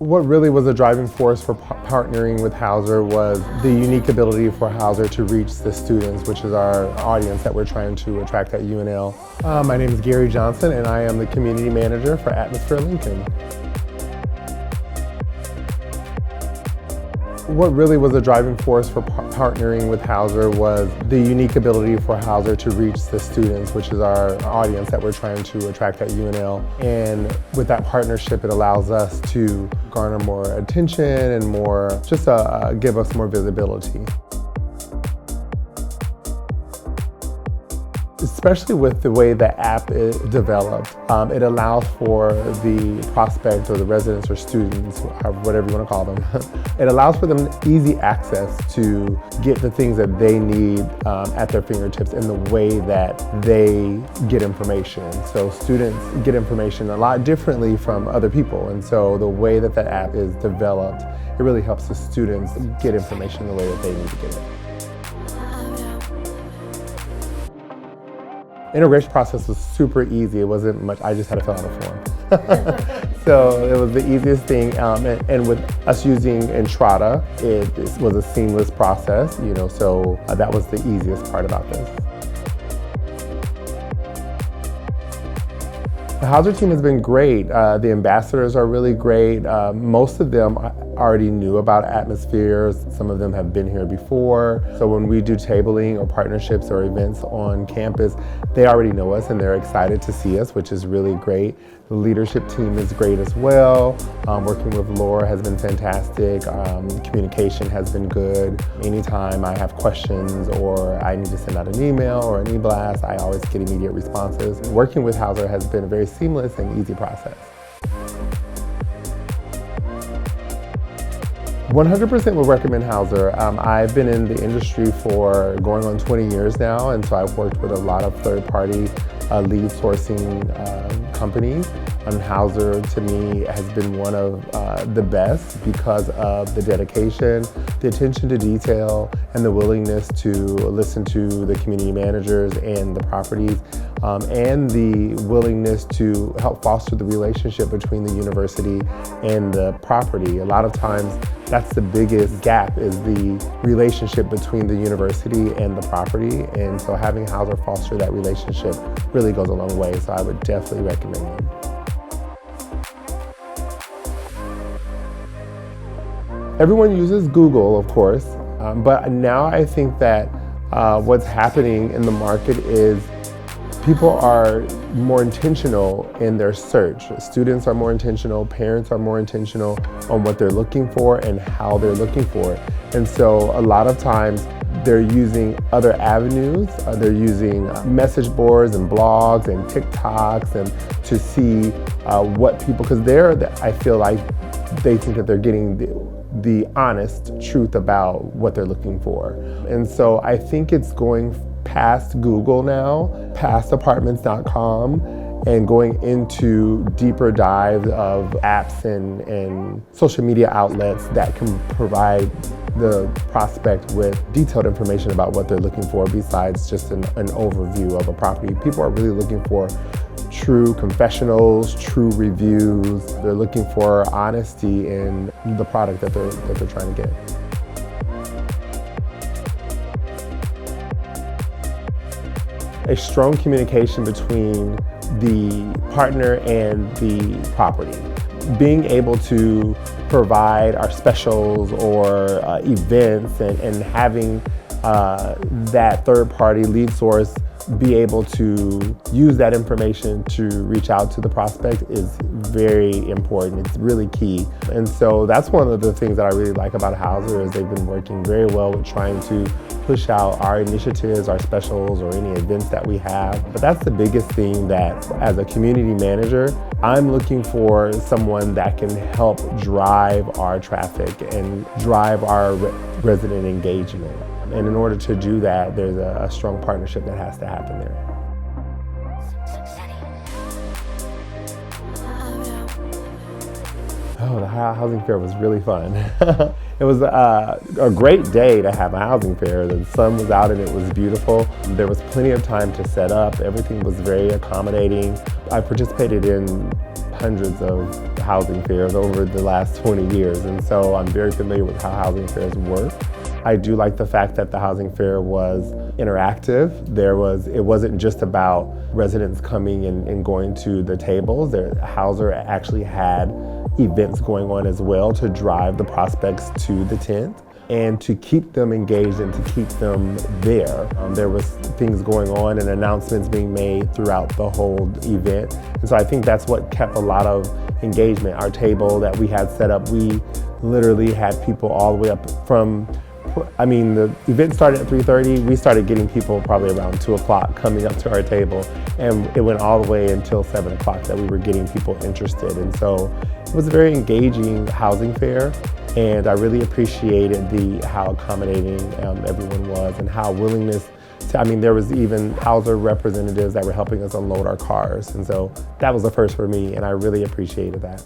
What really was a driving force for partnering with Housr was the unique ability for Housr to reach the students, which is our audience that we're trying to attract at UNL. My name is Gary Johnson, and I am the community manager for Atmosphere Lincoln. What really was a driving force for partnering with Housr was the unique ability for Housr to reach the students, which is our audience that we're trying to attract at UNL. And with that partnership, it allows us to garner more attention and more, just give us more visibility. Especially with the way the app is developed, it allows for the prospect or the residents or students, whatever you want to call them, it allows for them easy access to get the things that they need at their fingertips in the way that they get information. So students get information a lot differently from other people, and so the way that that app is developed, it really helps the students get information the way that they need to get it. Integration process was super easy. It wasn't much, I just had to fill out a form. So it was the easiest thing, and with us using Entrada, it was a seamless process, so that was the easiest part about this. The Housr team has been great. The ambassadors are really great. Most of them already knew about Atmospheres. Some of them have been here before. So when we do tabling or partnerships or events on campus, they already know us and they're excited to see us, which is really great. The leadership team is great as well. Working with Laura has been fantastic. Communication has been good. Anytime I have questions or I need to send out an email or an e-blast, I always get immediate responses. Working with Housr has been a very seamless and easy process. 100% would recommend Housr. I've been in the industry for going on 20 years now, and so I've worked with a lot of third-party lead sourcing companies. And Housr, to me, has been one of the best because of the dedication, the attention to detail, and the willingness to listen to the community managers and the properties, and the willingness to help foster the relationship between the university and the property. A lot of times, that's the biggest gap, is the relationship between the university and the property. And so having Housr foster that relationship really goes a long way. So I would definitely recommend it. Everyone uses Google, of course, but now I think that what's happening in the market is people are more intentional in their search. Students are more intentional, parents are more intentional on what they're looking for and how they're looking for it. And so a lot of times they're using other avenues. They're using message boards and blogs and TikToks and to see what people, because I feel like they think that they're getting the honest truth about what they're looking for. And so I think it's going past Google now, past apartments.com, and going into deeper dives of apps and social media outlets that can provide the prospect with detailed information about what they're looking for besides just an overview of a property. People are really looking for true confessionals, true reviews. They're looking for honesty in the product that they're trying to get. A strong communication between the partner and the property. Being able to provide our specials or events and having that third-party lead source be able to use that information to reach out to the prospect is very important. It's really key. And so that's one of the things that I really like about Housr, is they've been working very well with trying to push out our initiatives, our specials, or any events that we have. But that's the biggest thing that, as a community manager, I'm looking for someone that can help drive our traffic and drive our resident engagement. And in order to do that, there's a strong partnership that has to happen there. Oh, the housing fair was really fun. It was a great day to have a housing fair. The sun was out and it was beautiful. There was plenty of time to set up. Everything was very accommodating. I participated in hundreds of housing fairs over the last 20 years, and so I'm very familiar with how housing fairs work. I do like the fact that the housing fair was interactive. It wasn't just about residents coming and going to the tables. Housr actually had events going on as well to drive the prospects to the tent and to keep them engaged and to keep them there. There was things going on and announcements being made throughout the whole event. And so I think that's what kept a lot of engagement. Our table that we had set up, we literally had people all the way up from, the event started at 3:30. We started getting people probably around 2 o'clock coming up to our table, and it went all the way until 7 o'clock that we were getting people interested. And so it was a very engaging housing fair, and I really appreciated how accommodating everyone was and how willingness to, there was even Housr representatives that were helping us unload our cars. And so that was the first for me, and I really appreciated that.